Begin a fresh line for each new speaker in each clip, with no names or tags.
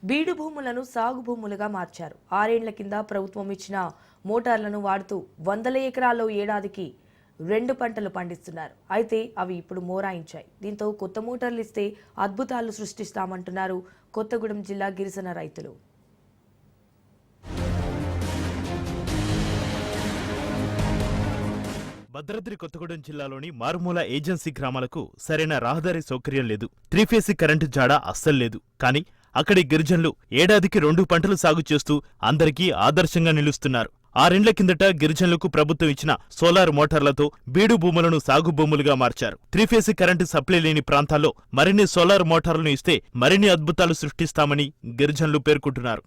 బీడు భూములను సాగు భూములుగా మార్చారు. 6 ఏళ్ల కింద ప్రభుత్వం ఇచ్చిన మోటార్లను వాడుతూ వందల ఎకరాల్లో ఏడాదికి 2 పంటలు పండిస్తున్నారు. అయితే అవి ఇప్పుడు మోరాయించాయి. దీంతో కొత్త మోటార్లు ఇస్తే అద్భుతాలు సృష్టిస్తామంటున్నారు కొత్తగూడెం జిల్లా గిరిజన రైతులు.
భద్రాద్రి కొత్తగూడెం జిల్లాలోని మారుమూల ఏజెన్సీ గ్రామాలకు సరైన రహదారి సౌకర్యం లేదు. 3-ఫేజ్ కరెంటు జాడ అస్సలు లేదు. కానీ అక్కడి గిరిజనులు ఏడాదికి 2 పంటలు సాగు చేస్తూ అందరికీ ఆదర్శంగా నిలుస్తున్నారు. 6 ఏళ్ల కిందట గిరిజనులకు ప్రభుత్వం ఇచ్చిన సోలార్ మోటార్లతో బీడు భూములను సాగు భూములుగా మార్చారు. 3-ఫేజ్ కరెంటు సప్లై లేని ప్రాంతాల్లో మరిన్ని సోలార్ మోటార్లను ఇస్తే మరిన్ని అద్భుతాలు సృష్టిస్తామని గిరిజనులు పేర్కొంటున్నారు.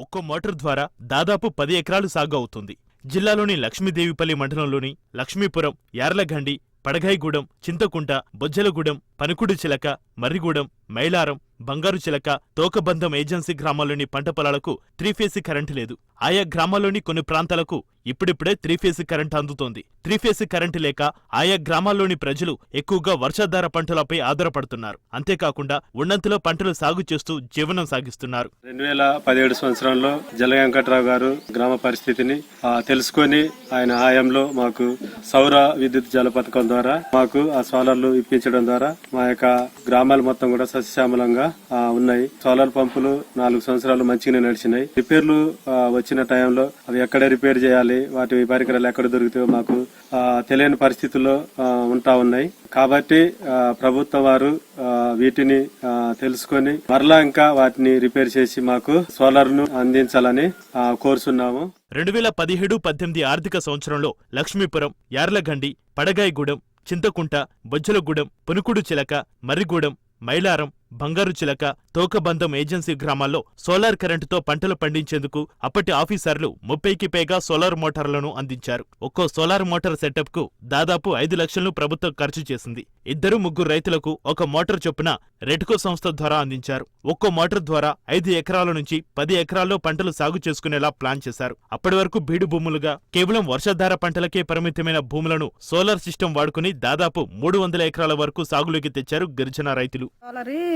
ఒక్కో మోటార్ ద్వారా దాదాపు 10 ఎకరాలు సాగు అవుతుంది. జిల్లాలోని లక్ష్మీదేవిపల్లి మండలంలోని లక్ష్మీపురం, యార్లగండి, పడగాయిగూడెం, చింతకుంట, బొజ్జలగూడెం, పనుకుడు చిలక, మర్రిగూడెం, మైలారం, బంగారు చిలక, తోకబంధం ఏజెన్సీ గ్రామాల్లోని పంట పొలాలకు 3-ఫేజ్ కరెంటు లేదు. ఆయా గ్రామాల్లోని కొన్ని ప్రాంతాలకు ఇప్పుడిప్పుడే 3-ఫేజ్ కరెంటు అందుతోంది. 3-ఫేజ్ కరెంటు లేక ఆయా గ్రామాల్లోని ప్రజలు ఎక్కువగా వర్షాధార పంటలపై ఆధారపడుతున్నారు. అంతేకాకుండా ఉన్నంతలో పంటలు సాగు చేస్తూ జీవనం సాగిస్తున్నారు.
2017 సంవత్సరంలో జల వెంకట్రావు గారు గ్రామ పరిస్థితిని తెలుసుకొని ఆయన హయాంలో మాకు సౌర విద్యుత్ జల పథకం ద్వారా మాకు ఆ సోలార్లు ఇప్పించడం ద్వారా మా యొక్క గ్రామాలు మొత్తం కూడా సస్యశ్యామలంగా ఉన్నాయి. సోలార్ పంపులు 4 సంవత్సరాలు మంచిగానే నడిచినాయి. రిపేర్లు వచ్చిన టైంలో అవి ఎక్కడ రిపేర్ చేయాలి, వాటి పరికరాలు ఎక్కడ దొరుకుతాయో మాకు తెలియని పరిస్థితుల్లో ఉంటా ఉన్నాయి. కాబట్టి ప్రభుత్వం వారు వీటిని తెలుసుకొని మరలా ఇంకా వాటిని రిపేర్ చేసి మాకు సోలార్ ను అందించాలని కోరుచున్నాము.
2017-18 ఆర్థిక సంవత్సరంలో లక్ష్మీపురం, యార్లగండి, పడగాయిగూడెం, చింతకుంట, బొజ్జలగూడెం, పునుకుడు చిలక, మర్రిగూడెం, మైలారం, బంగారు చిలక, తోకబంధం ఏజెన్సీ గ్రామాల్లో సోలార్ కరెంటుతో పంటలు పండించేందుకు అప్పటి ఆఫీసర్లు 30కి పైగా సోలార్ మోటార్లను అందించారు. ఒక్కో సోలార్ మోటార్ సెటప్ కు దాదాపు 5 లక్షలను ప్రభుత్వం ఖర్చు చేసింది. 2-3 రైతులకు ఒక మోటార్ చొప్పున రెడ్కో సంస్థ ద్వారా అందించారు. ఒక్కో మోటార్ ద్వారా 5 ఎకరాల నుంచి 10 ఎకరాల్లో పంటలు సాగు చేసుకునేలా ప్లాన్ చేశారు. అప్పటి వరకు బీడు భూములుగా కేవలం వర్షాధార పంటలకే పరిమితమైన భూములను సోలార్ సిస్టమ్ వాడుకుని దాదాపు 300 ఎకరాల వరకు సాగులోకి తెచ్చారు గిరిజన రైతులు.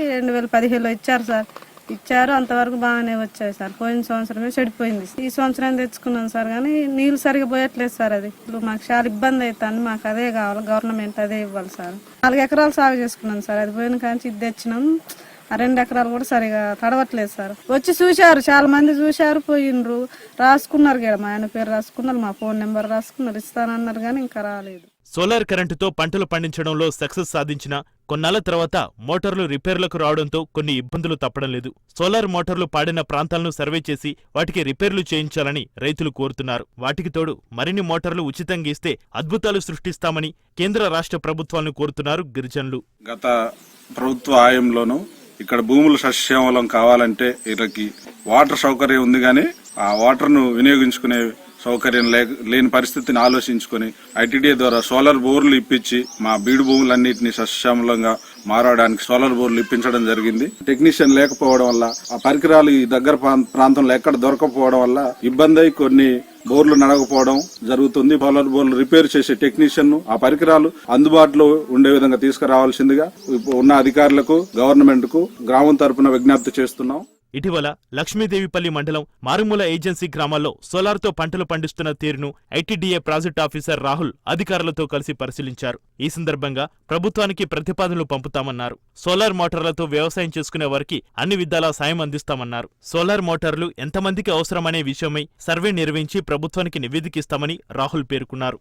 2015లో ఇచ్చారు సార్. ఇచ్చారు, అంతవరకు బాగానే వచ్చాయి సార్. పోయిన సంవత్సరమే చెడిపోయింది. ఈ సంవత్సరం తెచ్చుకున్నాం సార్, కానీ నీళ్లు సరిగా పోయట్లేదు సార్. అది ఇప్పుడు మాకు చాలా ఇబ్బంది అవుతుంది. మాకు అదే కావాలి, గవర్నమెంట్ అదే ఇవ్వాలి సార్. 4 ఎకరాలు సాగు చేసుకున్నాం సార్. అది పోయిన కానీ ఇది తెచ్చినాం. ఆ 2 ఎకరాలు కూడా సరిగా తడవట్లేదు సార్. వచ్చి చూశారు, చాలా మంది చూశారు, పోయిండ్రు, రాసుకున్నారు కూడా. మా ఆయన పేరు రాసుకున్నారు, మా ఫోన్ నెంబర్ రాసుకున్నారు, ఇస్తానన్నారు, కానీ ఇంకా రాలేదు.
సోలార్ కరెంటుతో పంటలు పండించడంలో సక్సెస్ సాధించిన కొన్నాళ్ల తర్వాత మోటార్లు రిపేర్లకు రావడంతో కొన్ని ఇబ్బందులు తప్పడం లేదు. సోలార్ మోటార్లు పాడిన ప్రాంతాలను సర్వే చేసి వాటికి రిపేర్లు చేయించాలని రైతులు కోరుతున్నారు. వాటికి తోడు మరిన్ని మోటార్లు ఉచితంగా ఇస్తే అద్భుతాలు సృష్టిస్తామని కేంద్ర రాష్ట్ర ప్రభుత్వాలను కోరుతున్నారు గిరిజనులు.
గత ప్రభుత్వ హయాంలోనూ ఇక్కడ భూములు సస్యశ్యామలం కావాలంటే వీళ్ళకి వాటర్ సౌకర్యం ఉంది, కానీ ఆ వాటర్ ను వినియోగించుకునే సౌకర్యం లేని పరిస్థితిని ఆలోచించుకుని ఐటీడీఏ ద్వారా సోలార్ బోర్లు ఇప్పించి మా బీడు భూములన్నింటినీ సస్యశ్యామలంగా మారడానికి సోలార్ బోర్లు ఇప్పించడం జరిగింది. టెక్నీషియన్ లేకపోవడం వల్ల ఆ పరికరాలు ఈ దగ్గర ప్రాంతంలో ఎక్కడ దొరకపోవడం వల్ల ఇబ్బంది అయి కొన్ని బోర్లు నడకపోవడం జరుగుతుంది. సోలార్ బోర్లు రిపేర్ చేసే టెక్నీషియన్ ఆ పరికరాలు అందుబాటులో ఉండే విధంగా తీసుకురావాల్సిందిగా ఉన్న అధికారులకు, గవర్నమెంట్ కు గ్రామం తరపున విజ్ఞప్తి చేస్తున్నాం.
ఇటీవల లక్ష్మీదేవిపల్లి మండలం మారుమూల ఏజెన్సీ గ్రామాల్లో సోలార్తో పంటలు పండిస్తున్న తీరును ఐటీడీఏ ప్రాజెక్టు ఆఫీసర్ రాహుల్ అధికారులతో కలిసి పరిశీలించారు. ఈ సందర్భంగా ప్రభుత్వానికి ప్రతిపాదనలు పంపుతామన్నారు. సోలార్ మోటార్లతో వ్యవసాయం చేసుకునే వారికి అన్ని విధాలా సాయం అందిస్తామన్నారు. సోలార్ మోటార్లు ఎంతమందికి అవసరమనే విషయమై సర్వే నిర్వహించి ప్రభుత్వానికి నివేదిక ఇస్తామని రాహుల్ పేర్కొన్నారు.